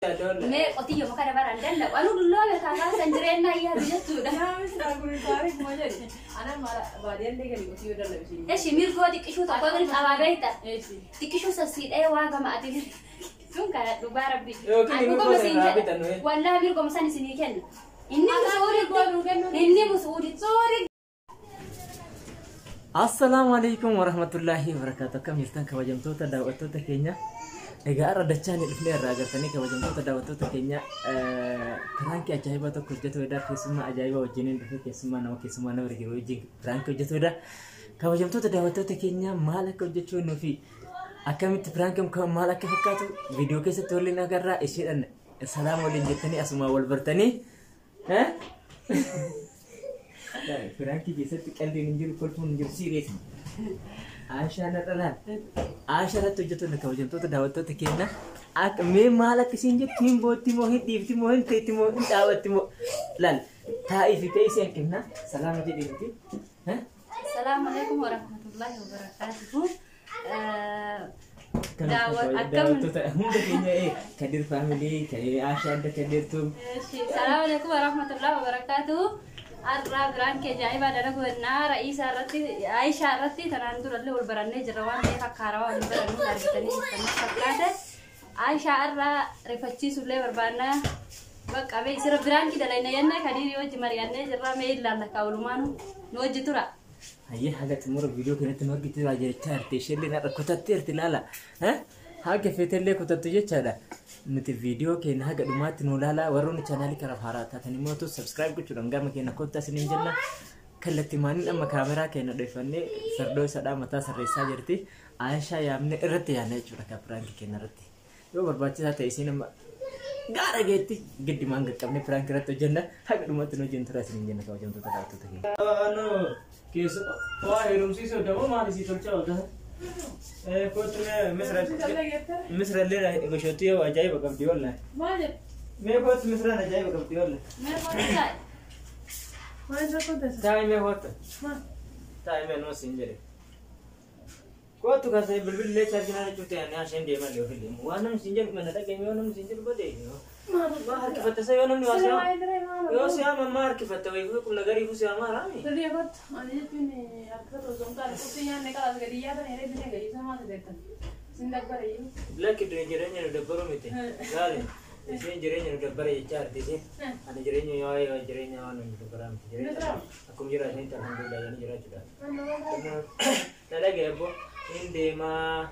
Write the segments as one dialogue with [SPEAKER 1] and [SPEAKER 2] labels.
[SPEAKER 1] ما قطيه ما كان برا عندنا وأنا بالله بتعرف سنجرينا هي بجد ده
[SPEAKER 2] أنا ما بعدين لقى لي قطيه ده لا بشيء
[SPEAKER 1] إيش مير كودك إيش هو تقول لك أبغيته تكشوا سسيد أي واقع ما أدري شو كان دوباره بي أقول بس والله مير كم سنة سنين إني مسؤولي
[SPEAKER 3] السلام عليكم ورحمة الله وبركاته. كم يرتان كوجمتوتا دعوتوتا كينيا. إجا أرد تشاني الفنير راجعتني كوجمتوتا دعوتوتا كينيا. فرانك أجايبا تو كوجتو إدا كيسما أجايبا وجنين دفع كيسما نما كيسما نوري وجين فرانك كوجتو إدا كوجمتوتا دعوتوتا كينيا مالك كوجتو نوفي. أكمل فرانكم كم مالك فكاتو فيديو كيسة تولي ناقرا إشيرن السلام عليكم جتني أسمع والبرتني. ها؟ فرانكي جيسة تكلم نجيل كلفون نجيل سيريس. عائشة نتلا. عائشة رتوجتو نكوجمتو تداوتو تكينا. أك مي مالك سينجت تيم بوت تيموهين ديف تيموهين تيموهين دعوت تيمو. لان تاي في كيسة كنا سلام عليكم. ها؟
[SPEAKER 1] السلام عليكم ورحمة الله وبركاته. دعوت أكمل.
[SPEAKER 3] هم بكينا إيه كدير فاميلي كدير عائشة ده كدير توم.
[SPEAKER 1] السلام عليكم ورحمة الله وبركاته. أرى بران كجايبة درجة النار رئيس رتي عائشة رتي تناندور اللي هو البرانة جروان ده كاروا البرانة نارجتني تنسكلاده عائشة أرى رفتشي سولة بربانا بق أبي يصير بران كده لأن ينا كدير يوج مريانة جرا ميل لا كاولمانو نوج ترى
[SPEAKER 3] هي حاجة تمر فيديو كنا تمر كتير عجيب تشيل لنا كتاتير تلالا ها حاجة في تلي كتاتيجي تشالا نت الفيديو كنا حاجة دمات نولالا وروني channel كرا فارات هتني موتو سبسكرايب كتير عم كنا كنت سنين جلنا كل تمانين أما كاميرا كنا دفني سردو سدا متى سريسا جرتي عائشة يا من رتي يعني شو ركاب فرانك كنا رتي يو برباطي هذا إيشين ما gara geti gedi mangga kami perang kereta jenda hak rumah tu nujen terus ni jenda kau jom tu tak tahu tu lagi. No, kes wah hirum sih sudah mana sih tercau dah. Kau tu misra le ego shoti ya ajaib bakal diol lah.
[SPEAKER 2] Mana?
[SPEAKER 3] Me kau tu misra ajaib bakal diol lah.
[SPEAKER 1] मेरे को नहीं आए
[SPEAKER 2] Mana kau tu?
[SPEAKER 3] Tay me hota.
[SPEAKER 2] Mana?
[SPEAKER 3] Tay me no sinjere. Kau tu kan saya berbeli le charge na cuti ane asen dia mana level ni. Wanam sinjer mana tak kami wanam sinjer bade. Mahar kifat saya wanam ni wasiam. Yo siam mahar kifat saya ibu kum negari ibu siam mahar ami.
[SPEAKER 2] Tadi apa? Ani tu ni apa tu zongkar tu yang nekal agak dia tu ni ada gaya sama tu dekat. Sindak beri.
[SPEAKER 3] Lagi tu jerenya udah baru mete. Kali. Isi jerenya udah baru jar di sini. Ada jerenya yo jerenya anu udah baru mete. Jerenya. Aku jerah ni tak hamil dah ni jerah sudah. Nada gaya bo. Inde ma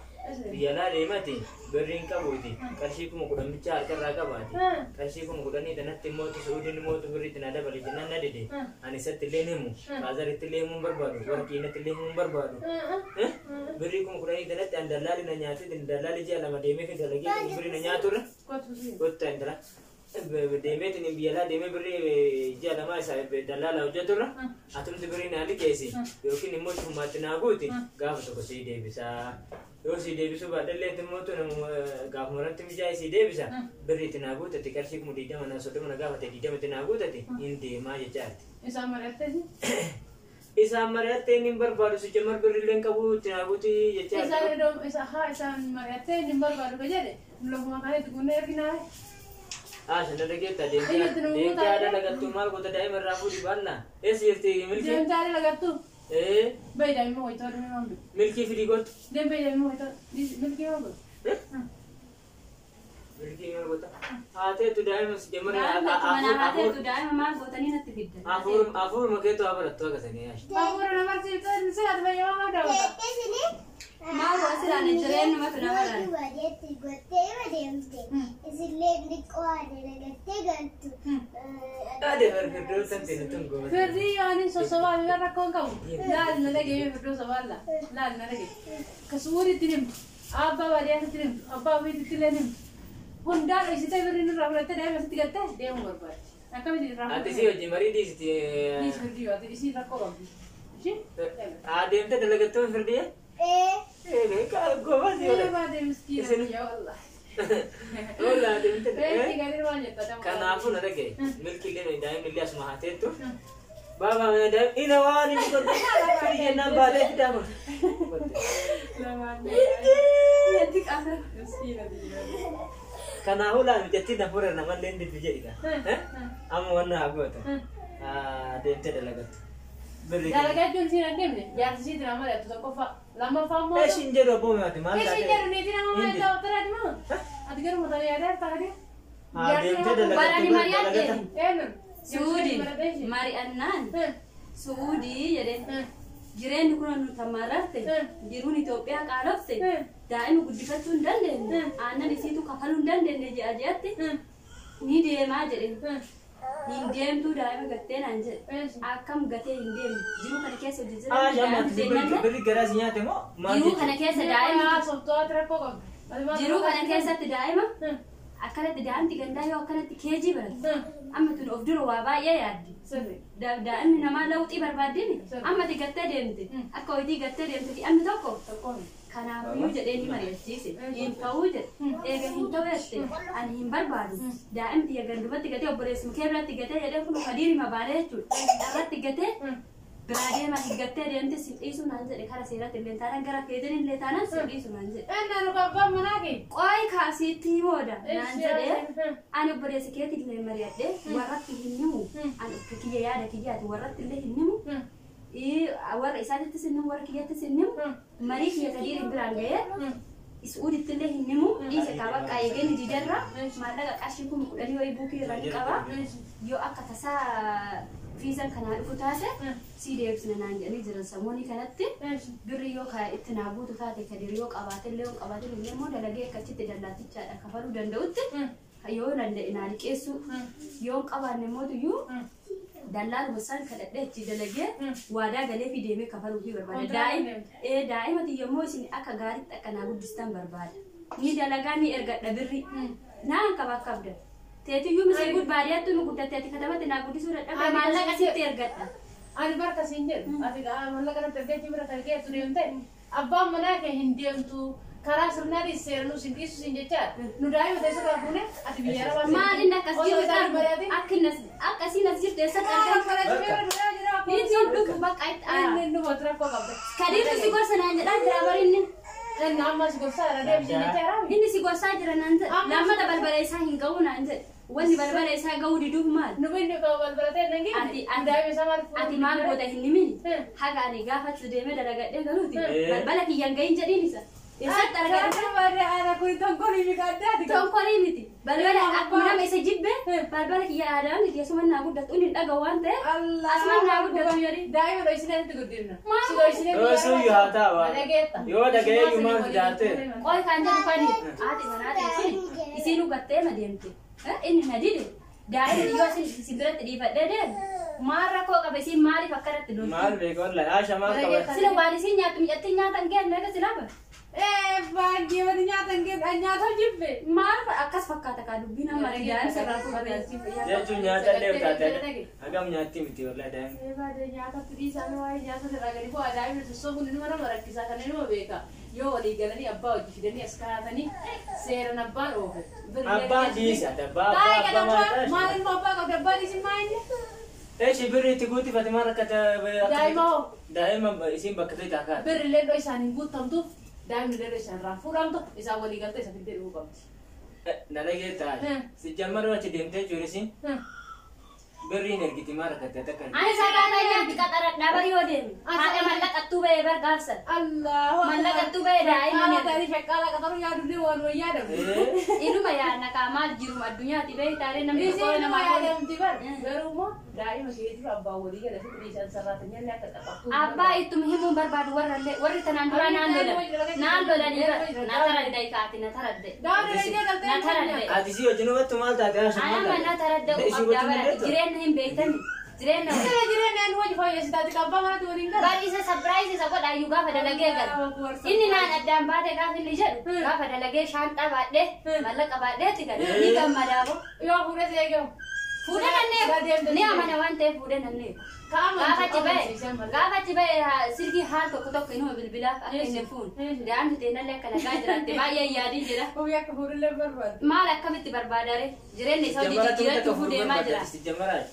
[SPEAKER 3] biyala le mati berin kabuti kashi kuma kudan bicar karraga bati kashi kuma kudan ida natti moto sudin moto beri tinada bali jinan nade de ani satilemu bazar tilemu barbadu warki na tilemu barbadu beri kuma kudan ida natti andalali na nyati din dalali jala ma deme ke dalagi beri na nyatur kotta indra deme tin biyala deme beri jala ma sa dalala ujatura atum beri na ali kesi yokin moto matina guti gafa ko si de bisa yo si de bisa badalle tin moto na gafa moran tin bijai si de bisa beri tinagu tati karshi kuma dida mana so mana gafa tati dida tinagu tati inde ma ya jati isa marate nimbar baru si jamar beri len kabu tinagu ti ya jati
[SPEAKER 2] isa marate nimbar baru kerja deh belum makan itu guna kena
[SPEAKER 3] sana lagi tadi dia ada lagat tu mal kota daerah merapu di mana sirti milki
[SPEAKER 2] dia cari lagat tu bayi dah mau itu ada memang
[SPEAKER 3] milki free got
[SPEAKER 2] dia bayi dah mau itu milki apa
[SPEAKER 3] milki mana kota ate tu daerah masih jamar
[SPEAKER 1] ate tu daerah memang kota ni nanti bida
[SPEAKER 3] afur makai tu apa ratu agak sini ya
[SPEAKER 2] afur nama sih itu mesti ada bayi orang ada
[SPEAKER 1] ما هو أصلا نجرين ما في نمرة.
[SPEAKER 3] Ada berdua tentu tunggu.
[SPEAKER 2] Ferdi yani sosawal merah kau kau. Lah nalagi berdua sawal lah. Lah nalagi. Kasuri tirim. Apa varian tirim. Apa wid tilenim. Honda isi tu beri nur ramai tu dah mesti tiga teh dia umur ber. Aku mesti ramai.
[SPEAKER 3] Ati sih uji mari di situ.
[SPEAKER 2] Di Ferdi ati isi rakor ramai. Si?
[SPEAKER 3] Ada yang tu dah tu Ferdi ya? Kalau gua masih
[SPEAKER 2] ada. Ada miskin ya Allah.
[SPEAKER 3] Oh lah, dia minta.
[SPEAKER 2] Tiga hari banyak tak.
[SPEAKER 3] Karena aku nak lagi. Milki le ni dah milki asma hati tu. Baba dah ina wani ni kau. Kerja nambah dah kita pun.
[SPEAKER 2] Nanti ada miskin ada.
[SPEAKER 3] Kana hula mjatti na pura na malle ndi tijeka. Amma wannan agota. Deemte dalagat.
[SPEAKER 2] Dalagat jun sina demne. Jaarsi dina mala to kofa. Lama famo.
[SPEAKER 3] Shinjero boome ati maal taate.
[SPEAKER 2] Shinjero ni dina mama ta utara dima. Ati garu mata yaada taade.
[SPEAKER 3] Deemte dalagat.
[SPEAKER 1] Barani Mariyaate.
[SPEAKER 2] Emen.
[SPEAKER 1] Suudi. Mari annan. Suudi jedhe. Jireenyi kun nu tamararte. Jiruun Itoophiyaa qaalofte. Daa'ima guddifachuu hin dandeenye. Aannan isiitu kafaluu hin dandeenye je'aje'atti. Ni deemaa jedhe. Hin deemtuu daa'ima gattee naan jedhe. Akkam gatee hin deemne. Jiruu kana keessa hojii jira.
[SPEAKER 3] Birri garaa si nyaate moo?
[SPEAKER 1] Jiruu kana keessa daa'ima.
[SPEAKER 2] Sobtoota rakkoo qabdi.
[SPEAKER 1] Jiruu kana keessatti daa'ima. Akkanatti daa'imti gandaa yoo akkanatti keejii barate. Amma tun of dura waa baay'ee yaaddi. Daa'imni namaa lawxii barbaaddini. Amma ti gattee deemte. Akka hojiin gattee deemte amma tokko. Kanaafuu jedhee ni mari'achiise. Hin ta'uu jedhe. Eega hin ta'u jette. Ani hin barbaadu. Daa'imti gandubatti gatee obboleessi kee biratti gatee jedhee kun hadiiri mabaalee jechuudha. Irratti gatee biraa deemaa hin gattee deemte sin dhiisu naan jedhe kara seeratti illee taanaan gara keetiin illee taanaan sin dhiisu naan jedhe.
[SPEAKER 2] Ennaa nu qabbaan manaa kee.
[SPEAKER 1] Qooyi kaasiitti himooda naan jedhee ani obboleessi keetti illee mari'adhee warratti hin himu. Ani akka kiyya yaada kiyyaati warratti illee hin himu. Warra isaanitti sin himu warra kiyyatti sin himu. Marii kiyya hadiiri biraan ga'ee isuuditti illee hin himu. Dhiise qaba qaayegeen diidarra maallaqa qarshii 10,000 wayii buukii irraa ni qaba. Yoo akka tasaa fiizan kanaa dhufu taate si deebisna naan jedhanii jiran sammuu kanatti birri yoo itti naa guutu taate kadiri yoo qabaate illee yoo qabaate illee immoo dalagee akkachitti dallaatichaadha kafaluu danda'utti yoo danda'e naa liqeessu yoo qabaanne mootuyyuu dallaan wasaan kadhadhee itti dalagee waadaa galee fi deemee kafaluu fi barbaada. Daa'imati yommuu isin akka gaariitti akka naa guddistan barbaada. Ni dalagaa ni ergadha birri naan qaba qabda. Teetiyyu misee gudbaadiyyaatti nu guddateeti katabatti naa guddisuu dadhabde maallaqa sitti ergadha.
[SPEAKER 2] Ani barka siin jedhu ati maallaqa natti ergachuun bira targee tu deemte abbaan manaa kee hin deemtu karaa sirnaatiin seeranuu sin dhiisu sin jechaadha. Nu daa'ima teessoo fuune ati biyya arabaa
[SPEAKER 1] maaliin akkas jiru akkasiin as jirtu eessatti argamu. Niitiin dhufu bakka itti
[SPEAKER 2] inni nu boota rakkoo qabda.
[SPEAKER 1] Kadiirtu si gorsa naan jedhaa jira barinni.
[SPEAKER 2] Amma si gorsaa irra deemsi jechaadha.
[SPEAKER 1] Inni si gorsaa jira naan jedhe lammata balbala isaa hin ga'u naan jedhe. Wanni balbala isaa ga'uu diduuf maal?
[SPEAKER 2] Nu inni balbala ta'e nangi daa'ima isaa maal fuudhu.
[SPEAKER 1] Ati maal goota hin himini? Haga ani gaafachuu deemee dalagadhee galuuti. Balbala kiyyan gahin jedhiin isa. Eessatti argata?
[SPEAKER 2] Ana kun tonkolii miti addaati.
[SPEAKER 1] Tonkolii miti. Balbala akkuma nama isa jibbe balbala kiyya aadaan miti asuma naa guddatu inni dhagahu waan ta'e asuma naa guddatu jedhi.
[SPEAKER 2] Daa'ima dho'isinee itti guddifna.
[SPEAKER 1] Si
[SPEAKER 2] dho'isinee
[SPEAKER 3] yoo sun yaa ta'a yoo dhaga'ee yumaan fidaate.
[SPEAKER 1] Qoy kan jedhu kani haati manaa isiin dhugattee ma deemte. Inni na dide daa'ima yoo isin biratti dhiifadhee deeme maal rakkoo qabe isiin maaliif akkanatti dhoofte.
[SPEAKER 3] Maal beekoon laasha maal qaban.
[SPEAKER 1] Sila waan isiin nyaattu miidhatti nyaatan geenne akka silaba.
[SPEAKER 2] Baay'ee wani nyaatan geenne nyaata jibbe.
[SPEAKER 1] Maal akkas fakkaata kaa dubbiin amma daa'ima sirraa fuudhee.
[SPEAKER 3] Jechuun nyaata illee taate hagam nyaatti miti walaa daa'ima.
[SPEAKER 2] Baay'ee nyaata firii isaanii waa'ee nyaata irraa gadi bu'aa daa'imni sossoo kun nama nama rakkisaa kan nama beeka. Yoo walii galanii abbaa hojii fidanii as kaa'atanii seeran abbaan oofu.
[SPEAKER 3] Abbaan dhiisa dabbaa abbaa maataa.
[SPEAKER 2] Maal ilma abbaa qabu dabbaan isin maayinni?
[SPEAKER 3] Eeshi birri itti guutifate maal akka
[SPEAKER 2] daa'ima hoo?
[SPEAKER 3] daa'ima isiin bakka ta'e taakaadha.
[SPEAKER 2] Birri illee dhoo isaanii guutamtuuf daa'imni illee dhoo isaan irraa fuudhamtu isaan walii galtee isa fiddee dhuguu qabdi.
[SPEAKER 3] Nalagee taa'e si jammaroo achi deemtee jiru isin birriin ergiti maal akka ta'e takka.
[SPEAKER 1] Ani sabaata nyaatti qaxaradhaa bari yoo deeme haadha mallaqattuu ba'ee bargaarsan. Mallaqattuu ba'ee daa'ima
[SPEAKER 2] ne tarii shaqqaalaa qaxaruu yaadullee waan wayyaadamu.
[SPEAKER 1] Inuma yaadna kaa maal jiru addunyaatti ba'ee taaree namni
[SPEAKER 2] tokko nama yaadamti bar garuu immoo daa'ima keetiif abbaa walii gala fi dhiisaan sarraatan nyaanni akka qaxartuu.
[SPEAKER 1] Abbaa ittuma himuun barbaadu warri tanaan duraa naan lolanii na taradde kaati na taradde. Na taradde.
[SPEAKER 3] Ati si wajjin hubattu maal taate haasha maal taate?
[SPEAKER 1] Na taradde qabdaa barate jireenya hin beektani. Jireenya
[SPEAKER 2] ani wajji fooyyessitaati qabbaa manatti waliin gala.
[SPEAKER 1] Bari isa sabiraayis isa godhaayyuu gaafa dalagee gala. Inni naan addaan baate gaafa inni jedhu gaafa dalagee shaanxaa baadhee mallaqa baadheetti gala. Ni gammadaabo.
[SPEAKER 2] Yoo fuudhee si eegamu.
[SPEAKER 1] فودن نيا من وانت فودن النيل قافت بقى سلكي حال توك إنه بالبلا أكين فون لأن تينا لك أنا قادرة تبا يا دي جرا
[SPEAKER 2] هو يكفر اللي برباد
[SPEAKER 1] ما لك كم تبرباداري جرين نسوي جرا تفودي ما جرا
[SPEAKER 3] استجمرات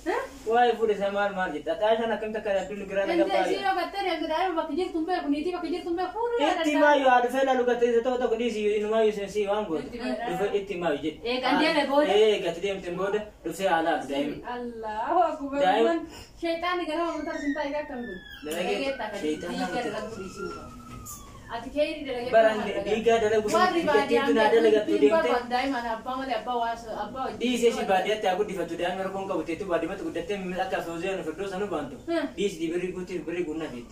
[SPEAKER 3] واي فودي سمار ما جت أنا كم تكاد تقول جرانا
[SPEAKER 2] أنت
[SPEAKER 3] كباي
[SPEAKER 2] سيرو قتني أقدر بكجير تنبه كنيتي بكجير تنبه فور
[SPEAKER 3] إتي ما يو هذا فعلا لو قتني تو كنيسي إنه ما يسنسي وانقول إتي ما يجي
[SPEAKER 1] قاندي ببود
[SPEAKER 3] قتني تنبود رفيع على دايم
[SPEAKER 2] الله أكبر
[SPEAKER 3] دايم
[SPEAKER 2] شيطان كنا منتظر سنتا إذا كم
[SPEAKER 3] barang diga dalam gusur itu nada lagi tu di sesi badet aku di fatu dan mereka kau betul badet matu kudatnya melaka fauzian firdaus anu bantu di diberi gutir beri guna dit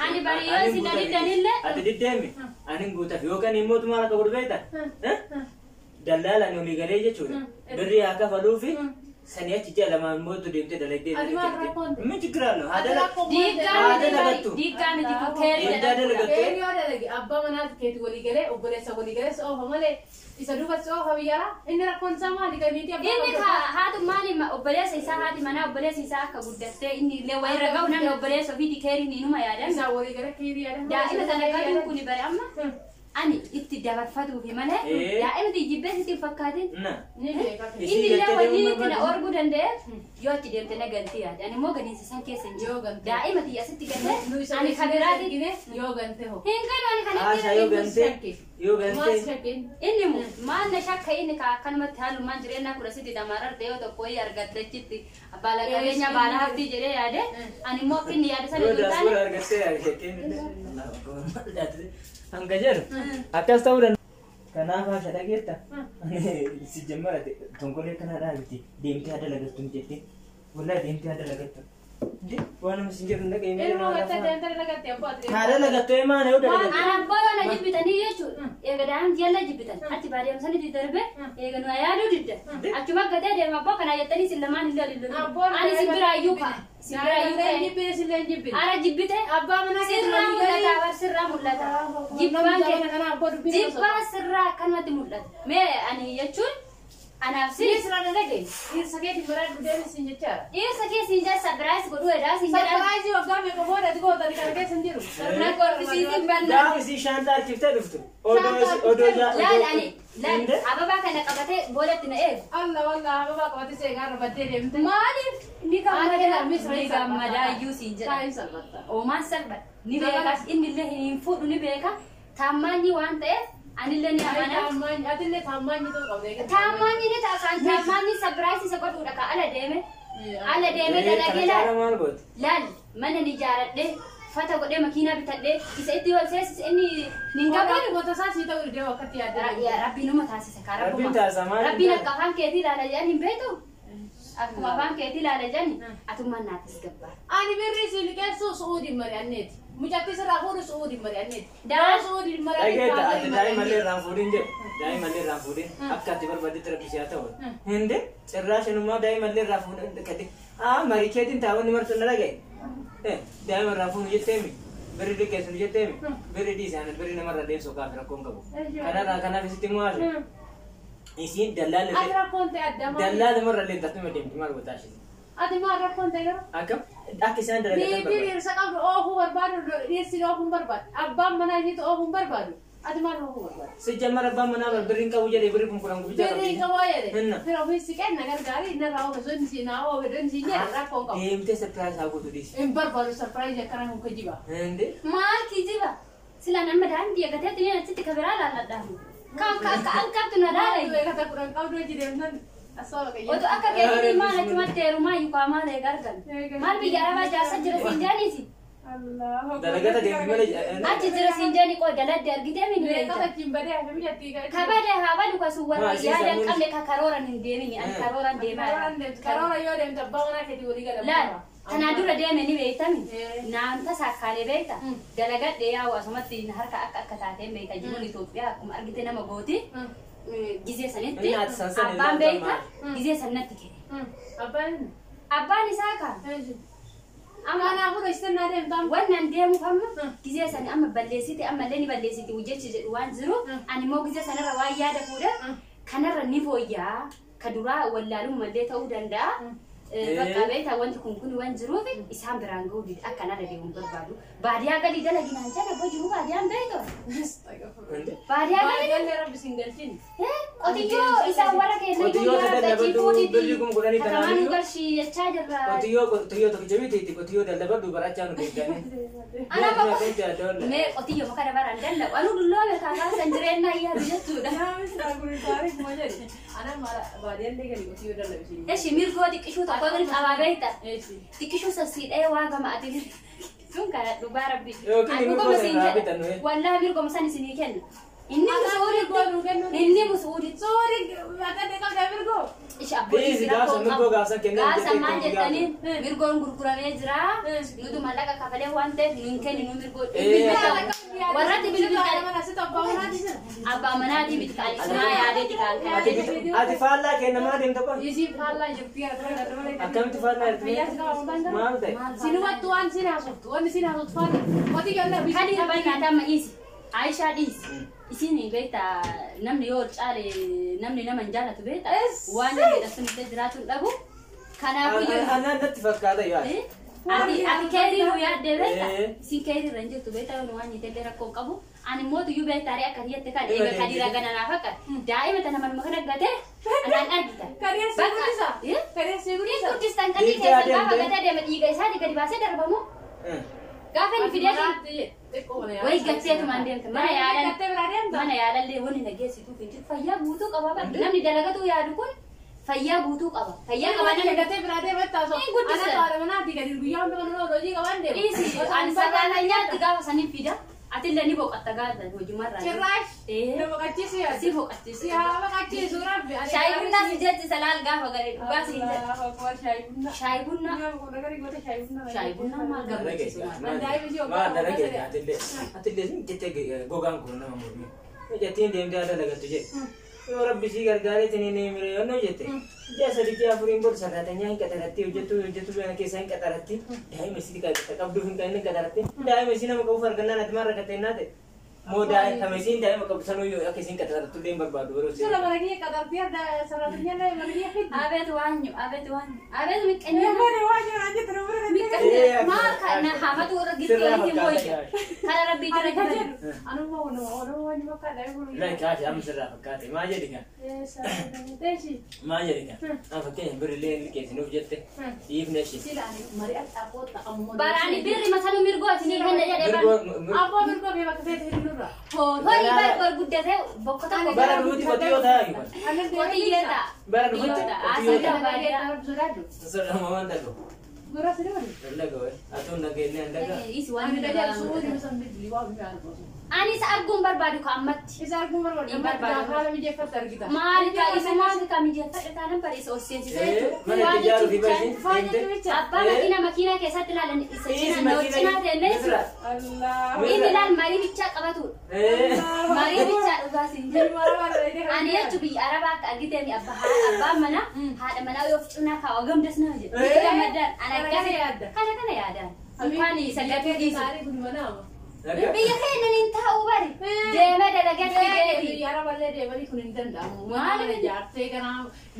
[SPEAKER 1] ani bariyo sinari danille
[SPEAKER 3] ada di demi aning guta yokan imut malah kau berbeda dalal anu ligareja curi beri aga falufi sania cici lama motu dia tidak lagi dia mencikran ada lagi
[SPEAKER 1] itu keri
[SPEAKER 2] lagi abba mana ketu goli gere ubole sa goli gere so hamale isa duba so hawiya ini rakon sama di kaniti abba
[SPEAKER 1] ini hatu mali ubole sa isa hati mana ubole sa isa ka gudatte ini le wai ragau nan ubole so vidi keri ni numa ya dan
[SPEAKER 2] isa goli gere kiri ya
[SPEAKER 1] da ina tanakadu kuni bari amma ani ittidabar fadu fi mane ya ina di jibbe ti fakkatin ini le wani tina orgu dande yo ti dem tena ganti ya yani mo gani san kesen
[SPEAKER 2] yo ganti
[SPEAKER 1] da ina ti asiti gante ani khabirati gine
[SPEAKER 2] yo gante ho
[SPEAKER 1] hinga ani khabirati
[SPEAKER 3] yo gante
[SPEAKER 1] inni mu ma na shakka inni ka kan mata halu man jire na kula siti da marar da yo to koyi argadda citti bala galenya bala hafti jire ya de ani mo kinni ya de sale dutani
[SPEAKER 3] yo da argadda ya ke Angkajar, atas tahu dan kenapa saya kita? Si jemar tongkolnya kena ada gitu, dimti ada lagi tunjukti, boleh dimti ada lagi tu. Jadi, warna mesin jernih kayak ini. Ada lagi tu emang ada udah.
[SPEAKER 1] Anak bawa lagi jibitan ni ya cu, ya kadang dia lagi jibitan. Ati bari am sana di terbe, ya kan ayah ada di ter. Cuma kata dia apa kan ayat tadi silaman ini lagi. Ani sibira yuka.
[SPEAKER 2] ini pilih silai jibit.
[SPEAKER 1] Ara jibit
[SPEAKER 2] abba mana
[SPEAKER 1] sirra mulata. Jibba sirra kan mati mulat. Me ani ya cu. Anak sih
[SPEAKER 2] serana lagi. Ini sakit di berat budaya sinjata.
[SPEAKER 1] Ini sakit sinjata surprise kedua dah sinjata.
[SPEAKER 2] Surprise juga kami kemarin itu tadi kalau kita sendiri.
[SPEAKER 1] Karena kau sih bandar.
[SPEAKER 3] Dah mesti shantar kita dulu. Odo ja.
[SPEAKER 1] Lan. Apa bahkan nak kata boleh tina
[SPEAKER 2] Allah apa bahkan kata saya kan berarti dia minta.
[SPEAKER 1] Mari. Ni kamu ada you sinjata.
[SPEAKER 2] Kain sahabat.
[SPEAKER 1] Oh masal bat. Ni bekas ini leh info ni bekas. Tamani wante. Ani leh ni mana?
[SPEAKER 2] Tamani itu kau deh.
[SPEAKER 1] Tamani ni tak kan. Tamani surprise sekot udah ka ala deme. Ala deme dah lagi lah. Lan. Mana ni jarak deh. Fata kau deh makina bitat deh. Isa itu ses ini ninggal
[SPEAKER 2] kan kota saya sih tahu dia waktu ada.
[SPEAKER 1] Ya Rabbi nu matasi sekarang.
[SPEAKER 3] Rabbi tak sama.
[SPEAKER 1] Rabbi nak kaham keti lah jadi betul. Aku kaham keti lah jadi. Atu mana tis kebar.
[SPEAKER 2] Ani beri sih kan Saudi marianet. Mujaki serahur Saudi marianet.
[SPEAKER 1] Dah
[SPEAKER 2] Saudi
[SPEAKER 3] Lagi
[SPEAKER 2] marianet.
[SPEAKER 3] tak ada malir ramfudin je. Dai malir ramfudin. Akka tibar badi terus siapa tahu. Hende cerdas numa dai malir ramfudin kati. Mari ketin tahu ni martu nalagi. Dai malir ramfudin je temi. Beri dekat sini je temi. Beri di sana beri nama raden soka rakong kabu. Karena visi timu aja. Isi dalal.
[SPEAKER 2] Ada konten ada.
[SPEAKER 3] Dalal nomor raden tapi macam timar butashi.
[SPEAKER 2] Ada mana konten kan?
[SPEAKER 3] Akam, aku sana ada lagi.
[SPEAKER 2] Dia sekarang oh berbaru dia sih oh berbaru. Abang mana itu oh berbaru. Ada mana oh berbaru.
[SPEAKER 3] Sejam abang mana bering kau jadi beri pengkurang bicara.
[SPEAKER 2] Beri kau aja deh. Pero visi kan nagar gari narau kesun si nao beren si nya rakong kau.
[SPEAKER 3] Itu surprise aku tu dis.
[SPEAKER 2] Berbaru surprise ya karena muka jiwa.
[SPEAKER 3] Hende.
[SPEAKER 1] Mal kijiba. Sila nama dan dia kata tu ni nanti kamera lah dah. Kau angkat tu nada lagi.
[SPEAKER 2] Kata kurang kau dua jadi nan. Asal kayak.
[SPEAKER 1] Waktu akak kayak ni mana cuma terumah yuk amal legar kan. Mal bicara apa jasa jelas sinjani sih.
[SPEAKER 2] Allah.
[SPEAKER 3] Dah kata dia gimana?
[SPEAKER 1] Aci jelas sinjani kau dalat dia gitu ya mini.
[SPEAKER 2] Kata cimba dia kami jadi.
[SPEAKER 1] Kabar dia hawa luka suara ya dan kami kakaroran ini ni an karoran dia mah.
[SPEAKER 2] Karoran yo dem tabang nak jadi uri kalau.
[SPEAKER 1] Lan. Karena dulu dia meni beta mi. Nanti sakale beta. Dalagat dia awas mati nahar ka akak kata dia beta jimun itu ya. Kumar kita nama goti. Gize saneti, abang beta, gize saneti kiri. Abang ni saka.
[SPEAKER 2] Amana aku dah istilah dia entah.
[SPEAKER 1] Wannan dia muhamma gize sani amma ballesiti amma leni ballesiti wujeci je 10 ani mo gize sanara waya da kuda kanara nivo ya كدراء ولا لهم مليت أودن دا بقى بيت وانت كن وانزروفي إسحام برانجو دي أكنا رديهم بربادو بعديها قال لي ده لقي نانجا بوجهه بعديها بيتو بعديها قال لي
[SPEAKER 2] ربي سنجلتين
[SPEAKER 1] أتيجو إسحام ورا كده
[SPEAKER 3] أتيجو تدل بدو بليكم قراني
[SPEAKER 1] كمان
[SPEAKER 3] تنامي
[SPEAKER 1] نقرشي يتشاجر
[SPEAKER 3] أتيجو تكجمي تيجي أتيجو تدل بدو براتشان كيجاني
[SPEAKER 1] أنا بقول ما أتيجو ما كان برا دلنا وأنا دلنا بكذا سندرينا هي بيجتو ده
[SPEAKER 2] أنا ما بعدين لقى لي أتيجو ده لبسين
[SPEAKER 1] إيش ميركو تكشوا تقولي أبغيتا تكشوا سسيد أي واقع ما أتيجي شون كانت دوبارة بي والله ميركو مساني سنيكين إني مسؤولي
[SPEAKER 2] sorry أكاد تكلم ميركو
[SPEAKER 1] إيش أبغي غاسا ما جتني ميركو نقول ميجرا نودو ملاك كفله وانت نينكن نو ميركو ورات بيلو أبا منادي بتكالي ما يادي تكالي
[SPEAKER 3] أدي فالا كنا ما دين تقول
[SPEAKER 2] يجي فالا يبكي
[SPEAKER 3] أكمل تفالا ما بدي
[SPEAKER 2] سينو توان سينها فالا وتيجي الله
[SPEAKER 1] هذه باي كذا ما إيش عايشة ديس إسيني بيتا نمني يورج على نمني نمن جالة بيتا وانا بيتسمى تدراتو لابو كان
[SPEAKER 3] أنا نتفق هذا يا
[SPEAKER 1] أدي كيري هو يا دبيتا سين كيري رنجو تبيتا ونواني تدرا كون كابو أنا موت يو بيتا ريا كريه تكاد إيه كديرا كنا نافكر دائما تنا من مكانك قدر أنا أجدا
[SPEAKER 2] كريه سيكوليسا كريه سيكوليسا
[SPEAKER 1] كوتشستان كدي كذا كذا قدر دم إيجا سادي كدي باسه دربامو كافين في ديالي وای ګټه ته باندې ما یاله له ونی نه گیسې تو فینټ فیا بوتو کبا نمني دلګه تو یادو کول فیا بوتو کبا فیا کبا نه
[SPEAKER 2] ګټه براده وتا سو انا کار منا دي ګری ګیام ته نو روجي ګوان دي
[SPEAKER 1] ایسی ان سګانا یا تګا سنی فیدا اتل لني بوق اتګا د هوجي مره
[SPEAKER 2] چراش نو بقچي سي
[SPEAKER 1] بوق اتي
[SPEAKER 2] سي ها بقچي زورا
[SPEAKER 1] شاي بنا سجت سلال غا وغيره بس شاي بنا شاي بنا ما
[SPEAKER 3] ما درجة أتلي زين كتير غوغان كونا موري جاتين ديم ده لگا تجے يا رب بيسي غرغاري تني ميرے يو نو جتے جیسا دي کیا فریم بول سکتا ہے نہیں کہتا رہتی ہو جتو بنا کے سائن کہتا رہتی ڈھائی میسی کا کب دو کہنے کہتا رہتی ڈھائی میسی نہ کو فرق نہ تمہارا رکھتے نہ دے مودا تمسين ڈھائی مکو سنو یو کیسے کہتا تو دیم برباد ورو سے
[SPEAKER 2] سلا برگی قدر دیا سرادنیا نے مرگی خد
[SPEAKER 1] ابد وانيو مكنيا
[SPEAKER 2] مري واجي راجي تربر
[SPEAKER 1] ما كان حمد ورغيت لي موي قال ربي ترجع
[SPEAKER 2] انا ما واجي ما كان
[SPEAKER 3] لا كاتي ام سرا كاتي ما جدك
[SPEAKER 2] تيشي
[SPEAKER 3] ما جدك انا فكين برلين كيس نو جته يبني شيء
[SPEAKER 2] سلا مري اقوت تامم
[SPEAKER 1] باراني بيري مثلا ميرغوت ني هنا يا
[SPEAKER 2] ابا ميرغو في وقت هيرو
[SPEAKER 1] هو يبقى برغد ده بوكتا
[SPEAKER 3] بارا روتي وديو ده
[SPEAKER 1] وتيجا
[SPEAKER 3] بارا روتي
[SPEAKER 1] اسا بارا
[SPEAKER 2] زرادو
[SPEAKER 3] سر ما عندكو
[SPEAKER 2] غورا سيرو
[SPEAKER 3] لگو اتون لگے نے اندگا
[SPEAKER 1] ايش
[SPEAKER 2] انا
[SPEAKER 1] واني
[SPEAKER 2] بدي اسوي مثلا بدي واقف على البوس
[SPEAKER 1] اني سارغون بربادو كامت
[SPEAKER 2] اذا ارجو مره حاله ميجي فتر كده
[SPEAKER 1] مالك اسمه كاميجي فتانا بريس اوسينسي
[SPEAKER 3] من تجارو في بيتي
[SPEAKER 1] ابا ماكينه كيسات لا سجينا نوچنا تنه
[SPEAKER 2] الله
[SPEAKER 1] ini lan mari bicha qabatu mari bicha ugasin ani ya tubi araba ka agite mi abba mana hada mana yo ficuna ka ogam desna je madan ana kana yada kani sagatu di
[SPEAKER 2] sare kun mana
[SPEAKER 1] biya kene inta ubari dema dalagat ke
[SPEAKER 2] yara balle de bari kun intenda mala be jatte kana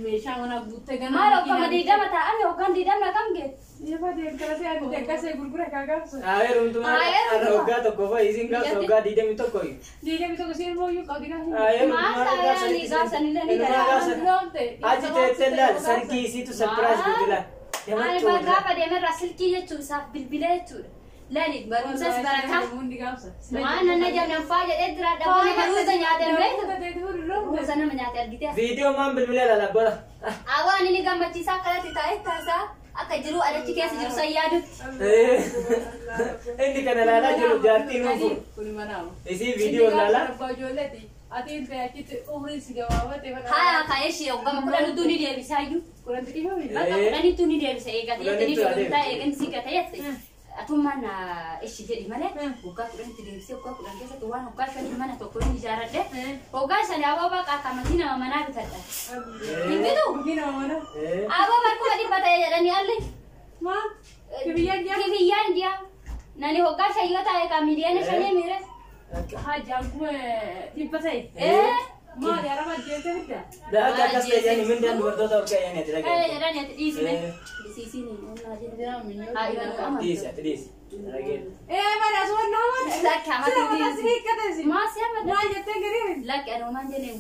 [SPEAKER 2] mesha mana butte kana
[SPEAKER 1] mala ko madida mata ani ogan dida na kamge
[SPEAKER 2] ये बात एक तरह से आज देखा से गुरगुरा काका
[SPEAKER 3] आए रूम तुम्हारा होगा तो कोई इसिंगा होगा दीदे में तो कोई
[SPEAKER 2] दीदे में तो किसी वो यू कभी का
[SPEAKER 3] आए तुम्हारा का सनी आज तेला सर की इसी तो सरप्राइज दिला
[SPEAKER 1] انا بقى بدي من راسل كي يتوسف بالبلاد لا لي بروسس بركه ما انا نجا نفاجئ ادرا دبل بروز يا دبل وزنا من يا
[SPEAKER 3] فيديو ما بالبلاد لا بلا
[SPEAKER 1] اواني ني غمتي ساكلت تاي تاسا أكجرو على تكيس جرو سيادو.
[SPEAKER 3] إني كنا لا جرو جارتي نوفو.
[SPEAKER 2] كل ما نام.
[SPEAKER 3] إذا فيديو لا.
[SPEAKER 2] بجولتي. أتين بيأكيد أمري سجوا تبغى.
[SPEAKER 1] ها كايشي أوكا مكرا ندوني دي بيسايو.
[SPEAKER 2] كلام تكيفه مين؟
[SPEAKER 1] مكرا ندوني دي بيسايو. كاتي تني شغلتا إيجن سيكتا يتي. أتومنا إيش جدي ماله. أوكا كلام تدي بيسايو أوكا كلام كذا توان أوكا كذي مانا تقولين جارات ده. أوكا سنة أبغى بقى كمكينا مانا بتهدا. إنجدو.
[SPEAKER 2] مكينا مانا.
[SPEAKER 1] أبغى بركو هذي بتاعي راني ألي.
[SPEAKER 2] ما كيفيان
[SPEAKER 1] dia nani hoka shayga ta ka miliyan shane mere
[SPEAKER 2] ha jangu tipa sai ما يا رب جيت بدا
[SPEAKER 3] لا كاس يعني من دان بردو تورك يعني تلاقي
[SPEAKER 1] ايه راني تديسي بسيسيني
[SPEAKER 3] تديس
[SPEAKER 2] ايه ما اسوي نوم
[SPEAKER 1] لك يا ما
[SPEAKER 2] تديس كذا
[SPEAKER 1] ما سيما
[SPEAKER 2] ما جت قريب
[SPEAKER 1] لك انا ما عندي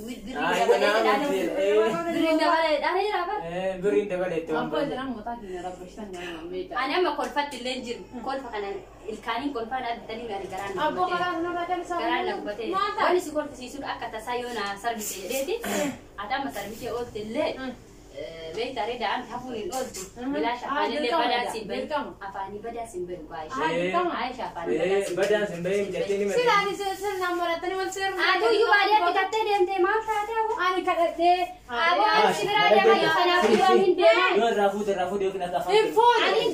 [SPEAKER 3] برين دبلت
[SPEAKER 2] أبغى أنا متأكد يا رب اشتغل
[SPEAKER 1] انا ما كل فت اللينجر كل فانا الكانين كل فانا الدنيا يعني قران
[SPEAKER 2] أبغى خلاص أنا بدل سوي
[SPEAKER 1] قران لك وانا سيكون سيسول اكا تسايونا سربيتي ديتي ادام سربيتي قلت لي بيت اريد ان تحفون القلت بلا شفاني اللي بدا سيبل افاني بدا سيبل عايشه افاني
[SPEAKER 3] بدا سيبل جتني
[SPEAKER 2] سيراني سير نمرتني والسير
[SPEAKER 1] ادو يوالي تكتي انت ما فاتو
[SPEAKER 2] أنا كذا
[SPEAKER 1] ابو سيبرا يا انا في من دين
[SPEAKER 3] رافود يمكن اتفق
[SPEAKER 1] ani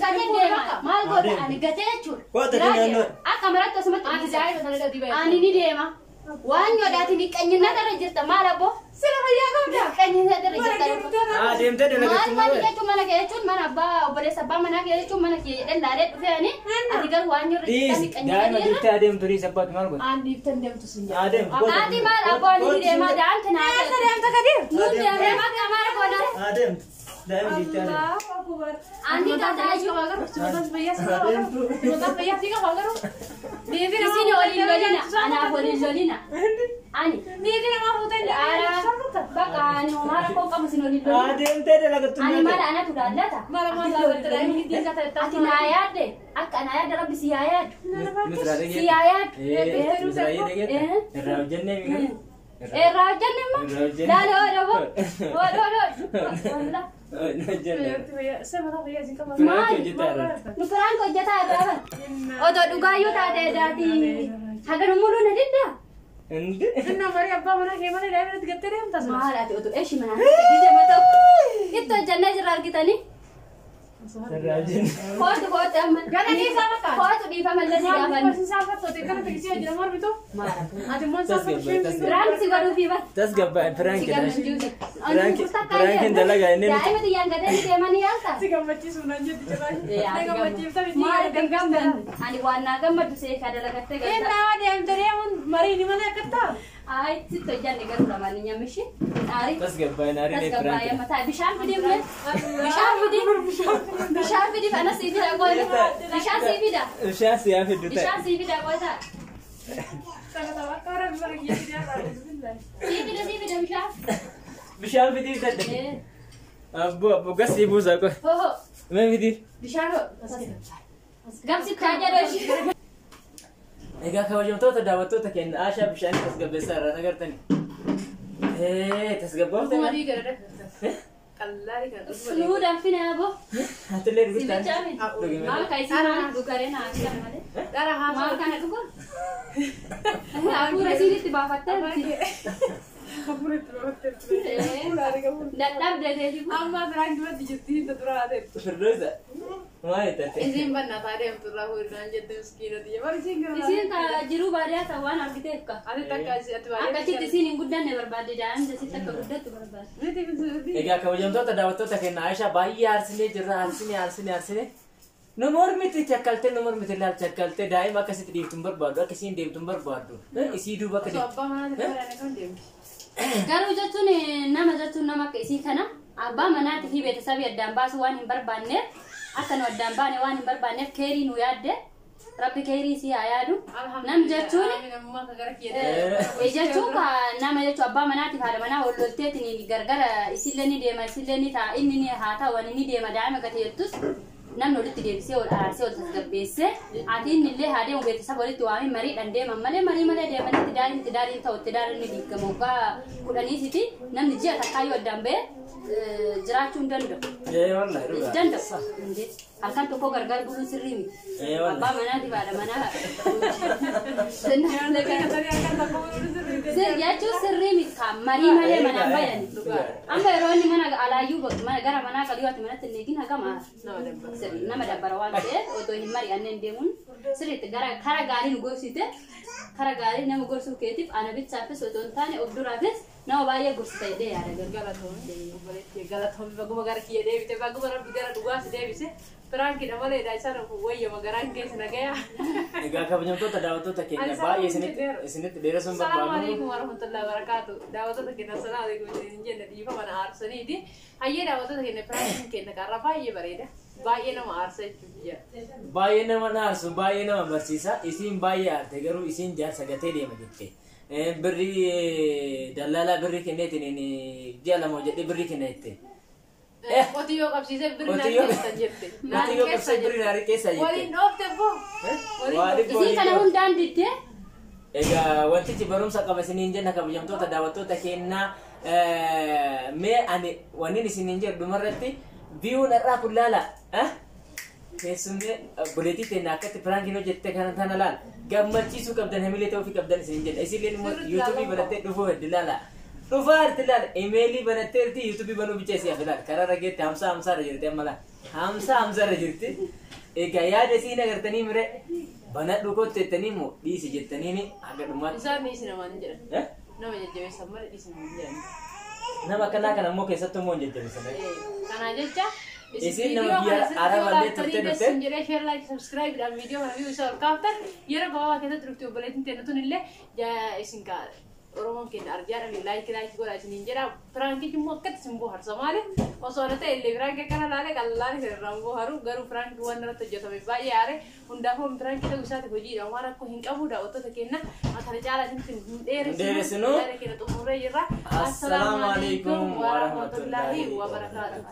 [SPEAKER 1] gate deema maal godha ani gate jechuudha
[SPEAKER 3] Koota dinyaannoon.
[SPEAKER 1] akka maratti asumatti
[SPEAKER 2] أنا جاي مثلا دبي
[SPEAKER 1] ani ni deema waan nyoodhaati ni qanyinna irra jirta maal abbo
[SPEAKER 2] سير يا كم
[SPEAKER 1] qanyinna irra jirta
[SPEAKER 3] deemtee
[SPEAKER 1] maal
[SPEAKER 3] dalagatti
[SPEAKER 1] maal jechuun mana kee jechuun mana abbaa obboleessa abbaa manaa kee jechuun mana kee jedhan laalee dhufee ani ati garuu waan nyoodha jirta ni qanyinna
[SPEAKER 3] daa'ima
[SPEAKER 1] irra
[SPEAKER 3] jirtee adeemtu rii sabbaatu maal godha
[SPEAKER 2] أنا يفتن دم تسنجا
[SPEAKER 3] adeem
[SPEAKER 1] ati maal abboo ni deema daa'imti naa
[SPEAKER 2] أنا دم تكدير
[SPEAKER 1] nuun deema qamaara godha
[SPEAKER 3] adeem daa'ima jirtee adeem
[SPEAKER 2] الله أكبر
[SPEAKER 1] ani taataayu isini waliin lolina anaaf waliin lolina ani bakka ani homaara koo qabu isin waliin lolina
[SPEAKER 3] adeemtee dalagattu
[SPEAKER 1] ani mala anatu laallata ati naa yaadde akka anaa yaadde rabbi si yaa yaaddu si yaa yaaddu
[SPEAKER 3] irraa hojjennee miidhagu
[SPEAKER 1] irraa hojjannema laala oodhabo oodhoodho nu firaan hojjetaa irraa otoo dhugaayyuu taate daati haganu muluu na diddaa maal ati otoo eeshi manaa gise matoo itti hojjannee jira argitanii
[SPEAKER 3] irraa hojjenne
[SPEAKER 1] kootu amma kootu dhiifamallee si gaafanni firaan si godhuufi bar
[SPEAKER 3] tasgabbaa firaan
[SPEAKER 1] si
[SPEAKER 3] kedha
[SPEAKER 1] gammachiise
[SPEAKER 3] Firaankii dalagaa inni nuti.
[SPEAKER 1] daa'ima xiyyaan gadeen deemanii yaalta maal gammadan ani waan naa gammadu seekaa dalagattee galta ay sitti hojjanne garuu lamaan nyamishi dhaarii
[SPEAKER 3] Tasgabbaa naari ne
[SPEAKER 1] tasgabbaa
[SPEAKER 3] firaankii.
[SPEAKER 1] mataa bishaan fidii bishaan fidii ana sii fida qoota bishaan sii fida
[SPEAKER 3] Bishaan siyaa fiddu ta'e.
[SPEAKER 1] bishaan sii fida qoota sii fida bishaan
[SPEAKER 3] Bishaan fidii tadde. Abbo gasii buusaa qoy.
[SPEAKER 1] ho
[SPEAKER 3] Mee fidii.
[SPEAKER 1] bishaan ho gamsi taajadoo ishee
[SPEAKER 3] Egaa kabajamtoota daawwattoota keenya Aashaa bishaan tasgabbeessaa irraa agartani. Tasgabboofte.
[SPEAKER 1] Sulu dafine abo.
[SPEAKER 3] Atilee dhuguttaan.
[SPEAKER 1] Sibichaami. Maal kaisi maal dhugaree naa ashan malee. Maal kana dhugu. Hafuura siinitti baafattee. Dadhabde deebii.
[SPEAKER 3] Firdoosa. Maal itti?
[SPEAKER 2] Isin bannataa deemtu irraa fuudhaan jette miskiinoti.
[SPEAKER 1] Isiin jiruu baadiyyaa ta'u waan argiteef ka. Akkasitti isiin hin guddanne barbaadde daa'imni asitti akka guddattu barbaadde.
[SPEAKER 3] Egaa kabajamtoota daawwattoota keenya Aashaa baay'ee aarsinee jirra aarsinee. Nu mormiti chakkaltee nu mormiti laal chakkaltee daa'ima akkasitti dhiiftu hin barbaaddu akkasiin deemtu hin barbaaddu. Isii duuba akka deemtu.
[SPEAKER 1] Garuu jechuun nama akka isii kana abbaa manaatii fi beeksisaabii addaan baasu waan hin barbaanneef akka nu addaan baane waan hin barbaanneef keerii nu yaadde rabbi keerii isii haa yaadu. Nam jechuun nama jechuun abbaa manaatiif haadha manaa wallolteetiin gargara isillee ni deema isillee ni ta'a inni ni haa ta'u ani ni deema daa'ima gate jettus namni walitti deebisee ol araarsee ol tasgabbeessee ati inni illee haa deemu beeksisa walitti waamee mariidhaan deeman malee deemanitti daariin ta'u itti daariin ni diigama waggaa 10 namni ji'a takkaayyuu addaan ba'ee jiraachuu hin danda'u. Danda'u. Halkan tokko gargar buluun sirrii miti. Abbaa manaatiif haadha manaa. Jechuun sirrii miti kan marii malee manaan bayani. Amma yeroo inni mana alaayyuu gara manaa qaliyoo ati manatti hin eegin hagam sirrii nama dabbara waan ta'eef otoo hin mari'anneen deemuun sirriitti kara gaarii nu gorsite kara gaarii nama gorsuu keetiif ana bichaafis otoo hin taane of duraafis nama baay'ee gorsita jedhee yaada
[SPEAKER 2] Galatoomii baguma gara kiyya deebite baguma rabbi gara dhugaas deebise Frankie nama le dah cara woi yang magaran ke sana gaya.
[SPEAKER 3] Egaa kabajamtoota daawwattoota keenya baay'ee isinitti dheeressuun barbaadu.
[SPEAKER 2] Assalamualaikum warahmatullahi wabarakatuh. Daawwattoota keenya assalamualaikum jenna dhiifa mana aarsaniiti. Hayyee daawwattoota keenya Frankie keenya qarra baay'ee bareeda. Baay'ee nama aarsa jechuudha.
[SPEAKER 3] Baay'ee nama aarsu baay'ee nama barsiisa. Isiin baay'ee aarte garuu isiin jaarsa gatee deema jettee. Birrii dallaalaa birrii kenneetiin ji'a lama jedhee birrii kenna jettee.
[SPEAKER 2] Qotiyyoo qabsiisee birrii naari keessa jette.
[SPEAKER 3] Qotiyyoo qabsiisee birrii naari keessa jette.
[SPEAKER 2] Waliin dhoofte boo.
[SPEAKER 1] Isiin kana hundaan diddee.
[SPEAKER 3] Egaa wantichi barumsa qaba isiniin jenna kabajamtoota daawwattoota keenyaa mee ani wannin isiniin jedhu dhumarratti biyuun irraa kun laala. Keessumee buleetii teenya akkatti Frankiin hojjette kana tana laala. Gammachiisuu qabdan hamilee ta'uu fi qabdan isiniin jedha. Isinleen immoo yuutuubii banattee dhufuu heddu laala. Dhufaa irti laala. Imeelii banattee irti yuutuubii banuu bicha isii hafi laala. Karaa rageetti 50 irra jirti amma laala. 50 irra jirti. Egaa yaada isiin agartanii mire banadhu kotteettanii immoo dhiisi jettaniini haga dhumaatti.
[SPEAKER 2] Isaan dhiisi namaan jedhan. Nama jajjabeessan malee dhiisi namaan jedhan.
[SPEAKER 3] Nama akkanaa kana immoo keessattuu immoo hin jajjabeessan.
[SPEAKER 2] Kana jecha
[SPEAKER 3] isin nama biyya Araballee turte dhufte.
[SPEAKER 2] Jedhee share like subscribe dhaan viidiyoo kana view isaa ol kaaftan yeroo gabaabaa keessatti dhufte obboleettiin teenya tun illee isin kaa'e. Oromoon keenya arjaadhaan like godhaa isiniin jedha. Frankiin immoo akkatti isin bohaarsa maali? Osoo na ta'e illee Frankiin kana laalee qal'aan irraan bohaaru garuu Frankiin waan irratti hojjetame baay'ee aare hundaafuu Frankiin ta'uu isaati hojiidhaan waan rakkoo hin qabu daawwattoota keenya kana caalaa isin hin dheeressinu. Keenya xumurree jirra.
[SPEAKER 3] Assalaamu alaikum
[SPEAKER 2] warahmatullahi wabarakatuh.